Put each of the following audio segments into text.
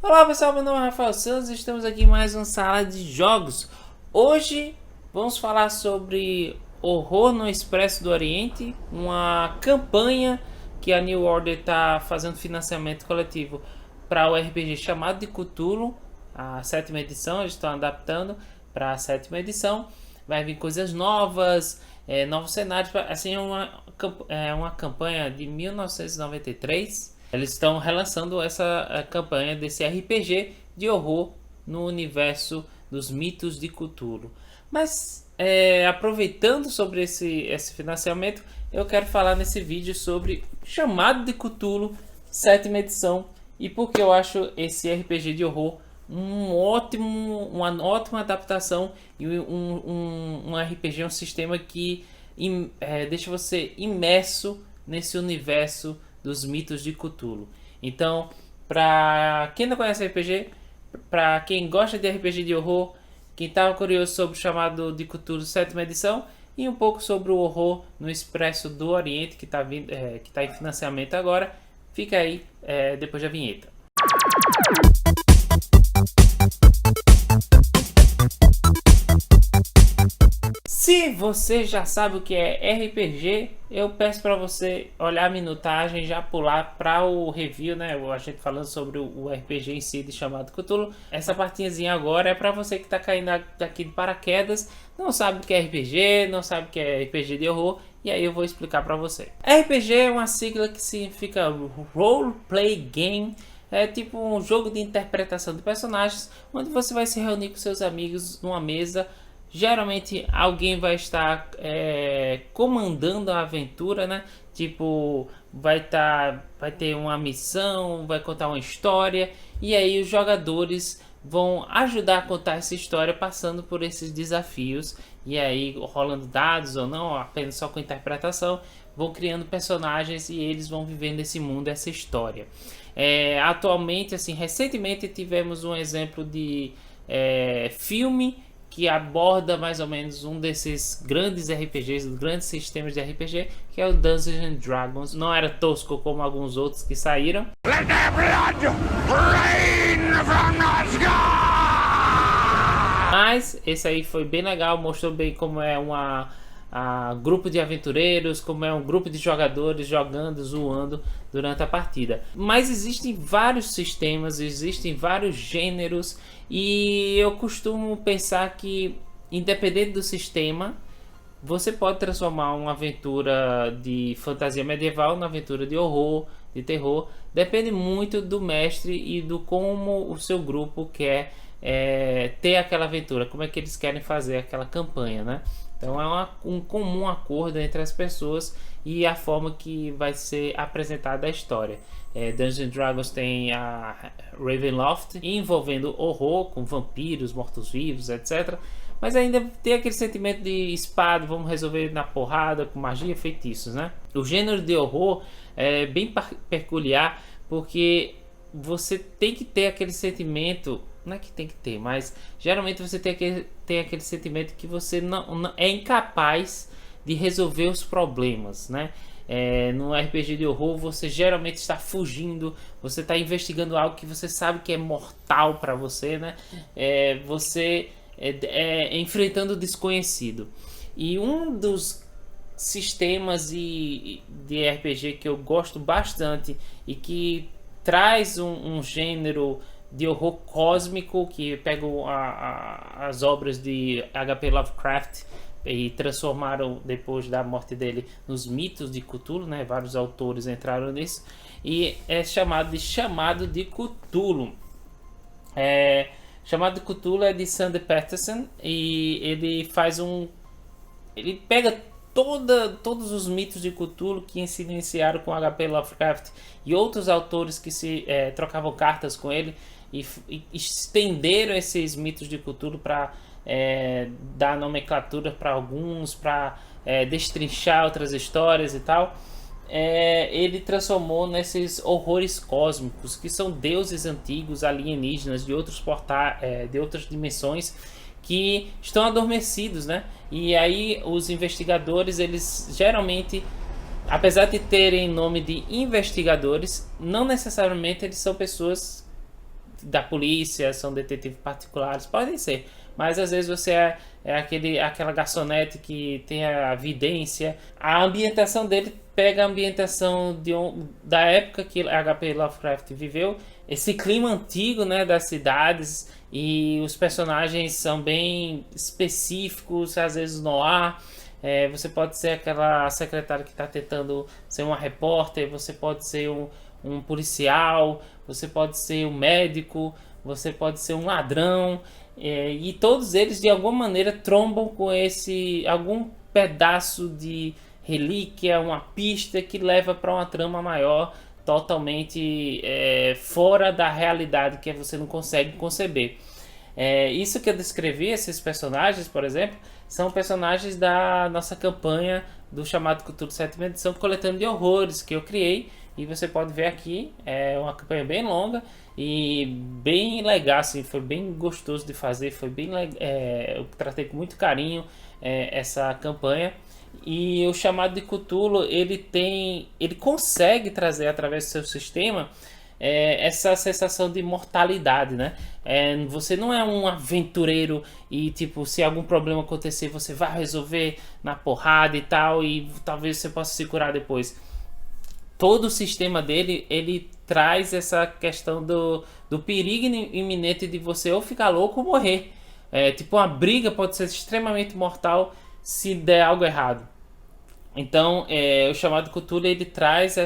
Olá pessoal, meu nome é Rafael Santos e estamos aqui em mais uma sala de jogos. Hoje vamos falar sobre Horror no Expresso do Oriente, uma campanha que a New Order está fazendo financiamento coletivo para o RPG chamado de Cthulhu, a 7ª edição. Eles estão adaptando para a 7ª edição. Vai vir coisas novas, novos cenários. Assim, é uma campanha de 1993. Eles estão relançando essa campanha desse RPG de horror no universo dos mitos de Cthulhu. Mas aproveitando sobre esse financiamento, eu quero falar nesse vídeo sobre Chamado de Cthulhu, 7ª edição, e porque eu acho esse RPG de horror uma ótima adaptação e um RPG, um sistema que deixa você imerso nesse universo dos mitos de Cthulhu. Então, para quem não conhece RPG, para quem gosta de RPG de horror, quem estava curioso sobre o Chamado de Cthulhu 7ª edição e um pouco sobre o horror no Expresso do Oriente, que está em financiamento agora, fica aí depois da vinheta. Se você já sabe o que é RPG, eu peço para você olhar a minutagem e já pular para o review, né? A gente falando sobre o RPG em si de Chamado Cthulhu. Essa partinhazinha agora é para você que está caindo aqui de paraquedas, não sabe o que é RPG, não sabe o que é RPG de horror, e aí eu vou explicar para você. RPG é uma sigla que significa Role Play Game. É tipo um jogo de interpretação de personagens, onde você vai se reunir com seus amigos numa mesa. Geralmente alguém vai estar comandando a aventura, né? Tipo, vai ter uma missão, vai contar uma história, e aí os jogadores vão ajudar a contar essa história passando por esses desafios, e aí rolando dados ou não, apenas só com interpretação, vão criando personagens e eles vão vivendo esse mundo, essa história. Atualmente, assim, recentemente tivemos um exemplo de filme que aborda mais ou menos um desses grandes RPGs, grandes sistemas de RPG, que é o Dungeons and Dragons. Não era tosco como alguns outros que saíram. Let the blood rain from the sky! Mas esse aí foi bem legal, mostrou bem como é grupo de aventureiros, como é um grupo de jogadores jogando, zoando durante a partida. Mas existem vários sistemas, existem vários gêneros, e eu costumo pensar que, independente do sistema, você pode transformar uma aventura de fantasia medieval na aventura de horror, de terror. Depende muito do mestre e do como o seu grupo quer ter aquela aventura, como é que eles querem fazer aquela campanha, né? Então é um comum acordo entre as pessoas e a forma que vai ser apresentada a história. Dungeons & Dragons tem a Ravenloft, envolvendo horror, com vampiros, mortos-vivos, etc. Mas ainda tem aquele sentimento de espada, vamos resolver na porrada, com magia e feitiços, né? O gênero de horror é bem peculiar, porque você tem que ter aquele sentimento. Não é que tem que ter, mas geralmente você tem aquele sentimento que você não é incapaz de resolver os problemas, né? No RPG de horror você geralmente está fugindo, você está investigando algo que você sabe que é mortal para você, né? Você enfrentando o desconhecido. E um dos sistemas de RPG que eu gosto bastante e que traz um gênero de horror cósmico, que pegam as obras de H.P. Lovecraft e transformaram, depois da morte dele, nos mitos de Cthulhu, né? Vários autores entraram nisso, e é Chamado de Cthulhu. Chamado de Cthulhu é de Sander Peterson, e ele pega todos os mitos de Cthulhu que se iniciaram com H.P. Lovecraft e outros autores que se trocavam cartas com ele, e estenderam esses mitos de Cthulhu para dar nomenclatura para alguns, para destrinchar outras histórias e tal. Ele transformou nesses horrores cósmicos, que são deuses antigos, alienígenas de outras dimensões, que estão adormecidos, né? E aí os investigadores, eles geralmente, apesar de terem nome de investigadores, não necessariamente eles são pessoas da polícia, são detetives particulares, podem ser. Mas às vezes você é aquela garçonete que tem a vidência. A ambientação dele pega a ambientação da época que H.P. Lovecraft viveu, esse clima antigo, né, das cidades, e os personagens são bem específicos, às vezes no ar. Você pode ser aquela secretária que está tentando ser uma repórter, você pode ser um policial, você pode ser um médico, você pode ser um ladrão, e todos eles de alguma maneira trombam com algum pedaço de relíquia, uma pista que leva para uma trama maior, totalmente fora da realidade que você não consegue conceber. Isso que eu descrevi, esses personagens, por exemplo, são personagens da nossa campanha do chamado Cthulhu 7ª edição, coletando de horrores, que eu criei, e você pode ver aqui. É uma campanha bem longa e bem legal, assim, foi bem gostoso de fazer, foi bem eu tratei com muito carinho essa campanha. E o chamado de Cthulhu, ele consegue trazer através do seu sistema essa sensação de mortalidade, né? Você não é um aventureiro e tipo, se algum problema acontecer, você vai resolver na porrada e tal, e talvez você possa se curar depois. Todo o sistema dele, ele traz essa questão do perigo iminente de você ou ficar louco ou morrer. Tipo, uma briga pode ser extremamente mortal se der algo errado. Então, o chamado Cthulhu, ele traz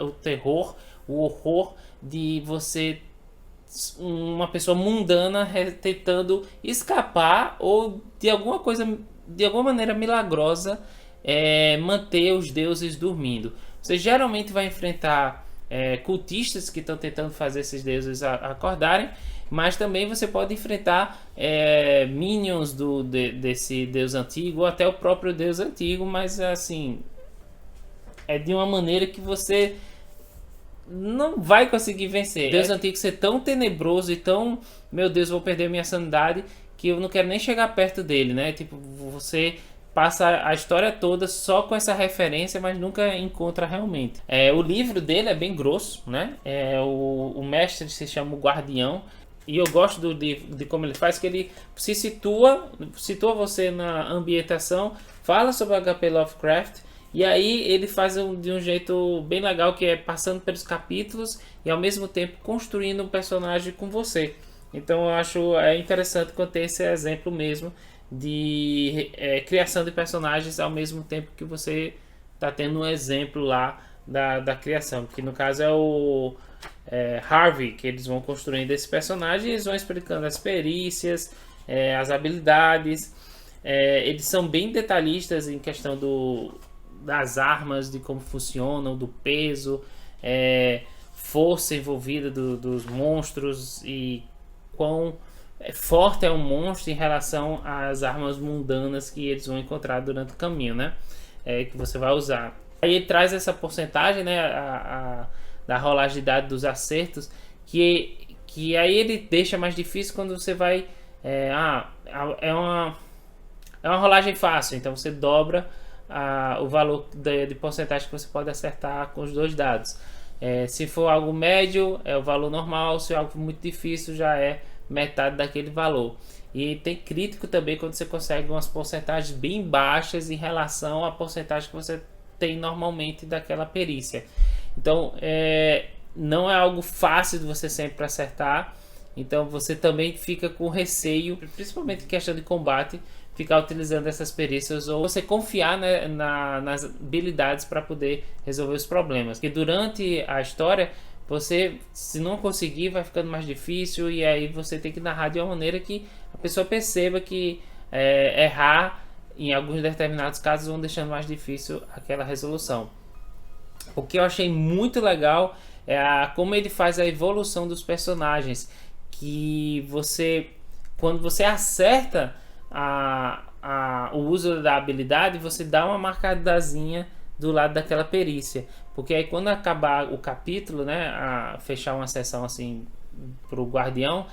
o terror, o horror de você, uma pessoa mundana, tentando escapar ou de alguma coisa, de alguma maneira milagrosa, manter os deuses dormindo. Você geralmente vai enfrentar cultistas que estão tentando fazer esses deuses acordarem, mas também você pode enfrentar minions desse deus antigo, ou até o próprio deus antigo, mas assim, é de uma maneira que você não vai conseguir vencer. O deus antigo ser tão tenebroso e tão, meu Deus, vou perder minha sanidade, que eu não quero nem chegar perto dele, né? Tipo, você passa a história toda só com essa referência, mas nunca encontra realmente. O livro dele é bem grosso, né? O mestre se chama o Guardião, e eu gosto do livro, de como ele faz, que ele se situa você na ambientação, fala sobre H.P. Lovecraft, e aí ele faz de um jeito bem legal, que é passando pelos capítulos e ao mesmo tempo construindo um personagem com você. Então eu acho interessante quando tem esse exemplo mesmo de criação de personagens ao mesmo tempo que você está tendo um exemplo lá da criação, que no caso é o Harvey, que eles vão construindo esse personagem e eles vão explicando as perícias, as habilidades. Eles são bem detalhistas em questão das armas, de como funcionam, do peso, força envolvida dos monstros e quão forte é um monstro em relação às armas mundanas que eles vão encontrar durante o caminho, né? Que você vai usar. Aí ele traz essa porcentagem, né, da rolagem de dados dos acertos, que aí ele deixa mais difícil quando você vai... é uma rolagem fácil, então você dobra o valor de porcentagem que você pode acertar com os dois dados. Se for algo médio, é o valor normal. Se é algo muito difícil, já é metade daquele valor. E tem crítico também quando você consegue umas porcentagens bem baixas em relação à porcentagem que você tem normalmente daquela perícia. Então não é algo fácil de você sempre acertar. Então você também fica com receio, principalmente em questão de combate, ficar utilizando essas perícias, ou você confiar, né, nas habilidades para poder resolver os problemas. Porque durante a história, você, se não conseguir, vai ficando mais difícil, e aí você tem que narrar de uma maneira que a pessoa perceba que errar em alguns determinados casos vão deixando mais difícil aquela resolução. O que eu achei muito legal é como ele faz a evolução dos personagens, que você, quando você acerta o uso da habilidade, você dá uma marcadazinha do lado daquela perícia, porque aí quando acabar o capítulo, né, fechar uma sessão assim para o guardião,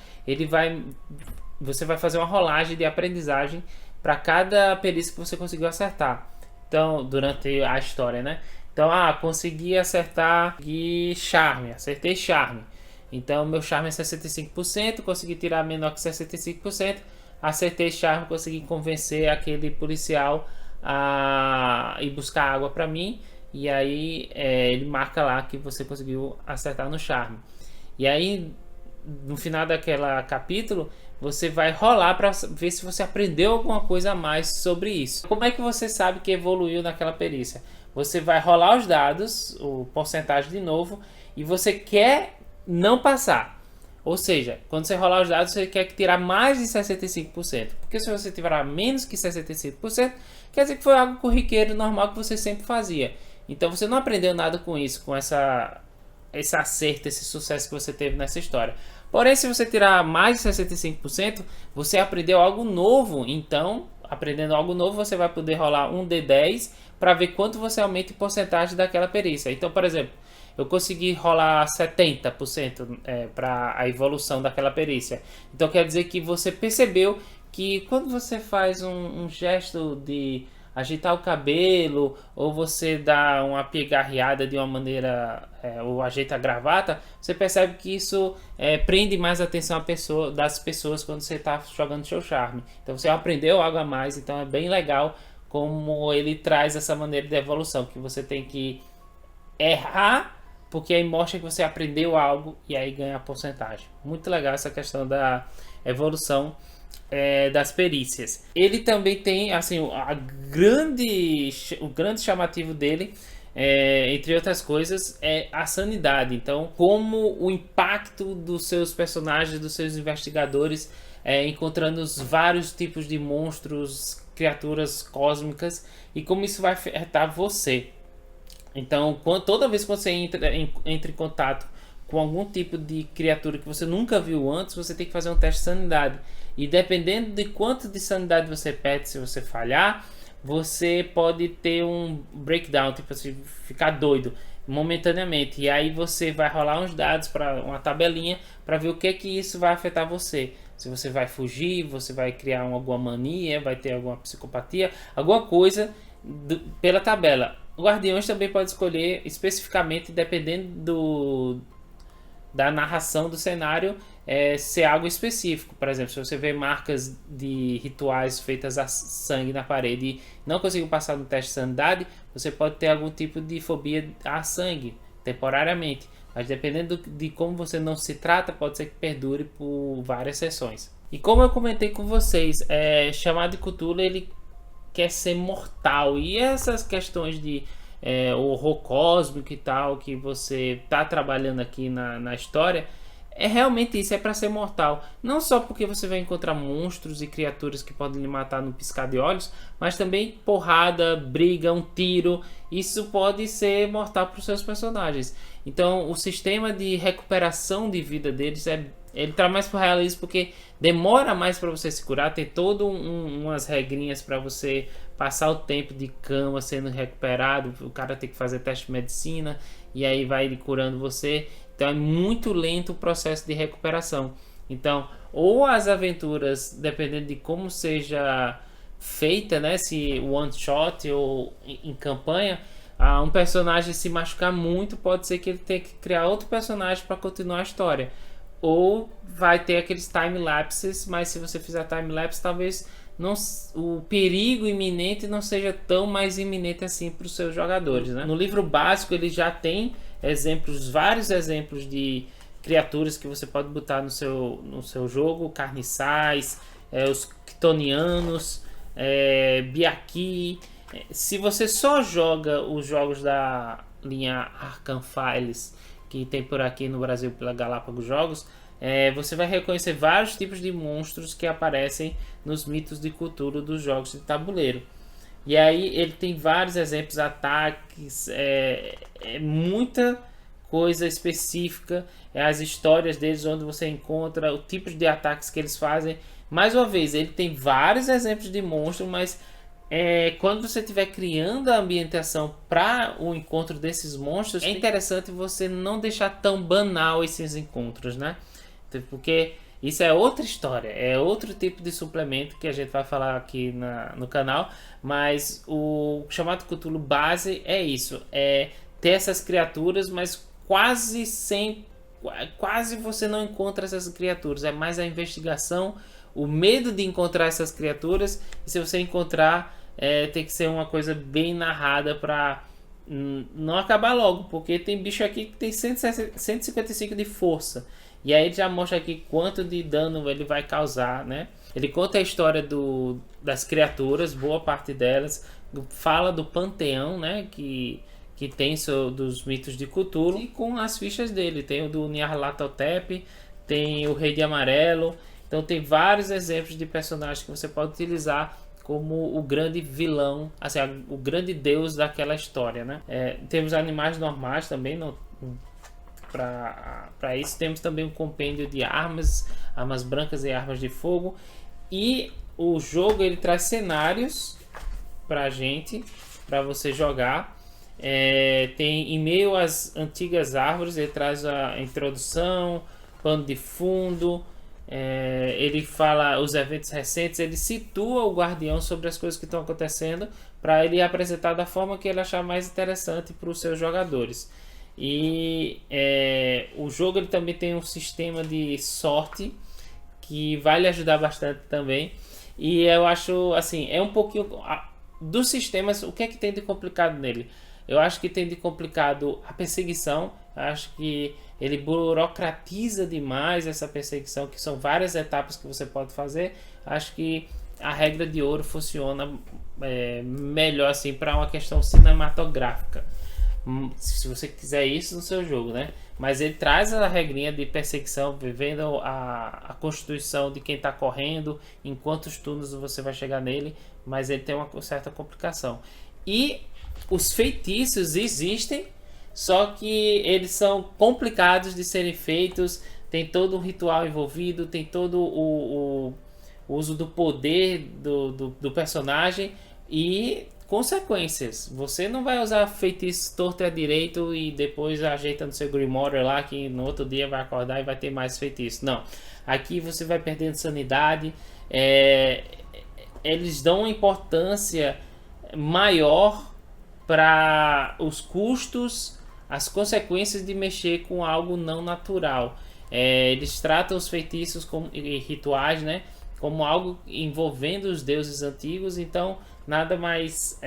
você vai fazer uma rolagem de aprendizagem para cada perícia que você conseguiu acertar. Então, durante a história, né? Então, consegui acertar charme, acertei charme. Então meu charme é 65%, consegui tirar menor que 65%, acertei charme, consegui convencer aquele policial a ir buscar água para mim, e aí ele marca lá que você conseguiu acertar no charme. E aí no final daquela capítulo você vai rolar para ver se você aprendeu alguma coisa a mais sobre isso. Como é que você sabe que evoluiu naquela perícia? Você vai rolar os dados, o porcentagem de novo, e você quer não passar. Ou seja, quando você rolar os dados, você quer tirar mais de 65%. Porque se você tirar menos que 65%, quer dizer que foi algo corriqueiro, normal, que você sempre fazia. Então você não aprendeu nada com isso, com esse acerto, esse sucesso que você teve nessa história. Porém, se você tirar mais de 65%, você aprendeu algo novo. Então, aprendendo algo novo, você vai poder rolar um D10 para ver quanto você aumenta em porcentagem daquela perícia. Então, por exemplo, eu consegui rolar 70% para a evolução daquela perícia. Então, quer dizer que você percebeu que quando você faz um gesto de agitar o cabelo, ou você dá uma pigarreada de uma maneira, ou ajeita a gravata, você percebe que isso prende mais a atenção das pessoas quando você está jogando seu charme. Então você aprendeu algo a mais, então é bem legal como ele traz essa maneira de evolução, que você tem que errar, porque aí mostra que você aprendeu algo e aí ganha a porcentagem. Muito legal essa questão da evolução das perícias. Ele também tem assim o grande chamativo dele, entre outras coisas, é a sanidade. Então, como o impacto dos seus personagens, dos seus investigadores, encontrando os vários tipos de monstros, criaturas cósmicas, e como isso vai afetar você. Então, toda vez que você entra em contato com algum tipo de criatura que você nunca viu antes, você tem que fazer um teste de sanidade. E dependendo de quanto de sanidade você perde, se você falhar, você pode ter um breakdown, tipo assim, ficar doido momentaneamente. E aí você vai rolar uns dados para uma tabelinha para ver o que isso vai afetar você. Se você vai fugir, você vai criar alguma mania, vai ter alguma psicopatia, alguma coisa pela tabela. O Guardiões também pode escolher especificamente, dependendo da narração do cenário, ser algo específico. Por exemplo, se você vê marcas de rituais feitas a sangue na parede e não conseguiu passar no teste de sanidade, você pode ter algum tipo de fobia a sangue, temporariamente. Mas dependendo de como você não se trata, pode ser que perdure por várias sessões. E como eu comentei com vocês, Chamado de Cthulhu, ele quer ser mortal. E essas questões de horror cósmico e tal, que você tá trabalhando aqui na história, realmente isso, é para ser mortal. Não só porque você vai encontrar monstros e criaturas que podem lhe matar no piscar de olhos, mas também porrada, briga, um tiro. Isso pode ser mortal para os seus personagens. Então o sistema de recuperação de vida deles ele tá mais pro realismo, porque demora mais para você se curar. Tem todo umas regrinhas para você passar o tempo de cama sendo recuperado. O cara tem que fazer teste de medicina e aí vai curando você. Então é muito lento o processo de recuperação. Então, ou as aventuras, dependendo de como seja feita, né, se one shot ou em campanha, um personagem se machucar muito, pode ser que ele tenha que criar outro personagem para continuar a história. Ou vai ter aqueles time lapses, mas se você fizer time lapse, talvez o perigo iminente não seja tão mais iminente assim para os seus jogadores, né? No livro básico ele já tem vários exemplos de criaturas que você pode botar no seu jogo: carniçais, os Chtonianos, Biaki. Se você só joga os jogos da linha Arkham Files, que tem por aqui no Brasil pela Galápagos Jogos, você vai reconhecer vários tipos de monstros que aparecem nos mitos de Cthulhu dos jogos de tabuleiro. E aí ele tem vários exemplos, ataques, muita coisa específica, as histórias deles, onde você encontra o tipo de ataques que eles fazem. Mais uma vez, ele tem vários exemplos de monstros, mas quando você estiver criando a ambientação para o encontro desses monstros, é interessante você não deixar tão banal esses encontros, né? Porque isso é outra história, é outro tipo de suplemento que a gente vai falar aqui no canal. Mas o Chamado Cthulhu base é isso, é ter essas criaturas, mas quase sem quase você não encontra essas criaturas. É mais a investigação, o medo de encontrar essas criaturas. E se você encontrar, tem que ser uma coisa bem narrada para não acabar logo, porque tem bicho aqui que tem 155 de força. E aí ele já mostra aqui quanto de dano ele vai causar, né? Ele conta a história das criaturas, boa parte delas. Fala do panteão, né? Que tem dos mitos de Cthulhu. E com as fichas dele. Tem o do Nyarlathotep, tem o Rei de Amarelo. Então tem vários exemplos de personagens que você pode utilizar como o grande vilão, assim, o grande deus daquela história, né? Temos animais normais também, para isso. Temos também um compêndio de armas brancas e armas de fogo. E o jogo ele traz cenários pra gente, para você jogar. Tem em meio às antigas árvores, ele traz a introdução, pano de fundo. Ele fala os eventos recentes, ele situa o guardião sobre as coisas que estão acontecendo para ele apresentar da forma que ele achar mais interessante para os seus jogadores. E o jogo ele também tem um sistema de sorte que vai lhe ajudar bastante também. E eu acho assim, é um pouquinho dos sistemas. O que é que tem de complicado nele? Eu acho que tem de complicado a perseguição. Eu acho que ele burocratiza demais essa perseguição, que são várias etapas que você pode fazer. Acho que a regra de ouro funciona melhor assim para uma questão cinematográfica, se você quiser isso no seu jogo, né? Mas ele traz a regrinha de perseguição, vivendo a constituição de quem está correndo, em quantos turnos você vai chegar nele, mas ele tem uma certa complicação. E os feitiços existem, só que eles são complicados de serem feitos, tem todo um ritual envolvido, tem todo o uso do poder do personagem e consequências. Você não vai usar feitiços torto e a direito e depois ajeita no seu Grimoire lá que no outro dia vai acordar e vai ter mais feitiços. Não. Aqui você vai perdendo sanidade. Eles dão uma importância maior para os custos, as consequências de mexer com algo não natural. Eles tratam os feitiços e rituais, né, como algo envolvendo os deuses antigos, então nada mais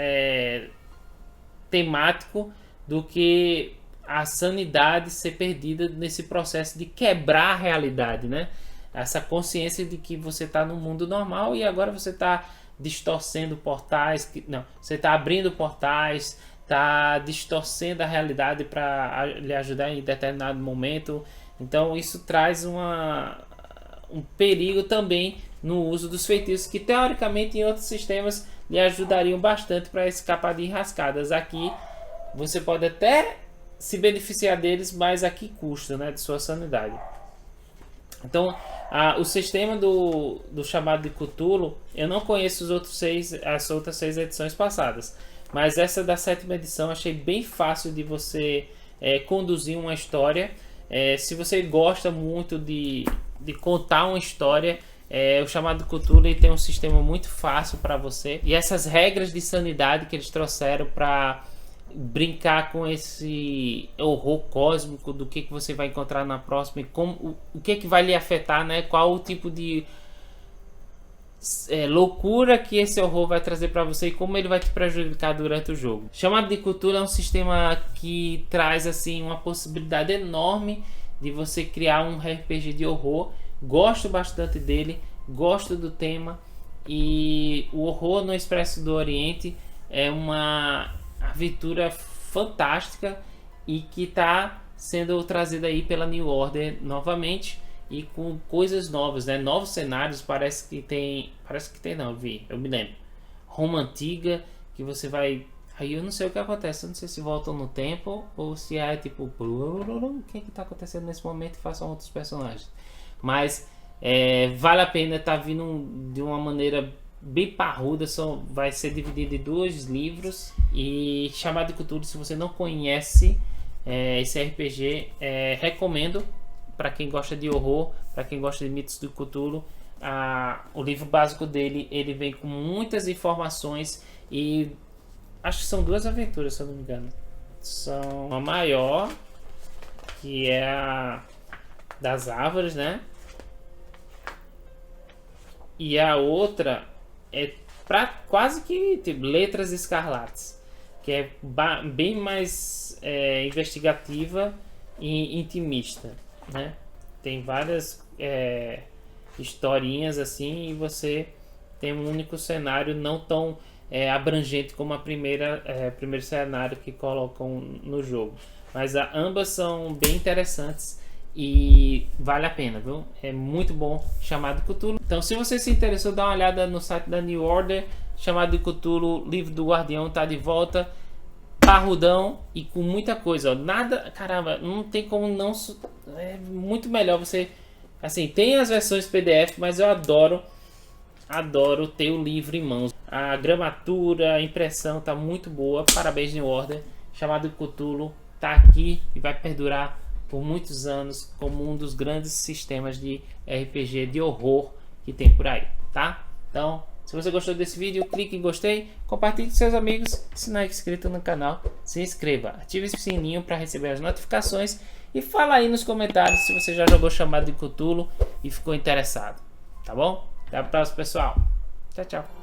temático do que a sanidade ser perdida nesse processo de quebrar a realidade, né? Essa consciência de que você está no mundo normal e agora você está distorcendo portais, você está abrindo portais, está distorcendo a realidade para lhe ajudar em determinado momento. Então isso traz um perigo também no uso dos feitiços, que teoricamente em outros sistemas lhe ajudariam bastante para escapar de enrascadas. Aqui você pode até se beneficiar deles, mas aqui custa, né, de sua sanidade. Então o sistema do chamado de Cthulhu, eu não conheço as outras 6 edições passadas, mas essa da 7ª edição achei bem fácil de você conduzir uma história. Se você gosta muito de contar uma história, o chamado Cthulhu ele tem um sistema muito fácil para você. E essas regras de sanidade que eles trouxeram para brincar com esse horror cósmico do que você vai encontrar na próxima e como, o que vai lhe afetar, né? Qual o tipo de loucura que esse horror vai trazer para você e como ele vai te prejudicar durante o jogo. Chamado de Cthulhu é um sistema que traz assim uma possibilidade enorme de você criar um RPG de horror. Gosto bastante dele, gosto do tema, e o Horror no Expresso do Oriente é uma aventura fantástica e que está sendo trazida aí pela New Order novamente e com coisas novas, né? Novos cenários. Parece que tem não, eu me lembro, Roma Antiga, que você vai, aí eu não sei o que acontece, eu não sei se voltam no tempo ou se é tipo o que está acontecendo nesse momento e façam outros personagens, mas vale a pena. Tá vindo de uma maneira bem parruda, vai ser dividido em 2 livros. E Chamado de Cthulhu, se você não conhece esse RPG, recomendo para quem gosta de horror, para quem gosta de mitos do Cthulhu. O livro básico dele, ele vem com muitas informações e acho que são 2 aventuras, se eu não me engano. São a maior, que é das árvores, né? E a outra é pra quase que tipo, Letras Escarlates, que é bem mais investigativa e intimista, né? Tem várias historinhas assim e você tem um único cenário não tão abrangente como a primeiro cenário que colocam no jogo. Mas ambas são bem interessantes e vale a pena, viu? É muito bom, Chamado de Cthulhu. Então, se você se interessou, dá uma olhada no site da New Order. Chamado de Cthulhu, Livro do Guardião, tá de volta. Parrudão e com muita coisa, ó. Nada, caramba, não tem como não. É muito melhor você. Assim, tem as versões PDF, mas eu adoro ter o livro em mãos. A gramatura, a impressão tá muito boa. Parabéns, New Order. Chamado de Cthulhu tá aqui e vai perdurar por muitos anos como um dos grandes sistemas de RPG de horror que tem por aí, tá? Então, se você gostou desse vídeo, clique em gostei, compartilhe com seus amigos. Se não é inscrito no canal, se inscreva, ative esse sininho para receber as notificações e fala aí nos comentários se você já jogou Chamado de Cthulhu e ficou interessado, tá bom? Até a próxima, pessoal. Tchau, tchau.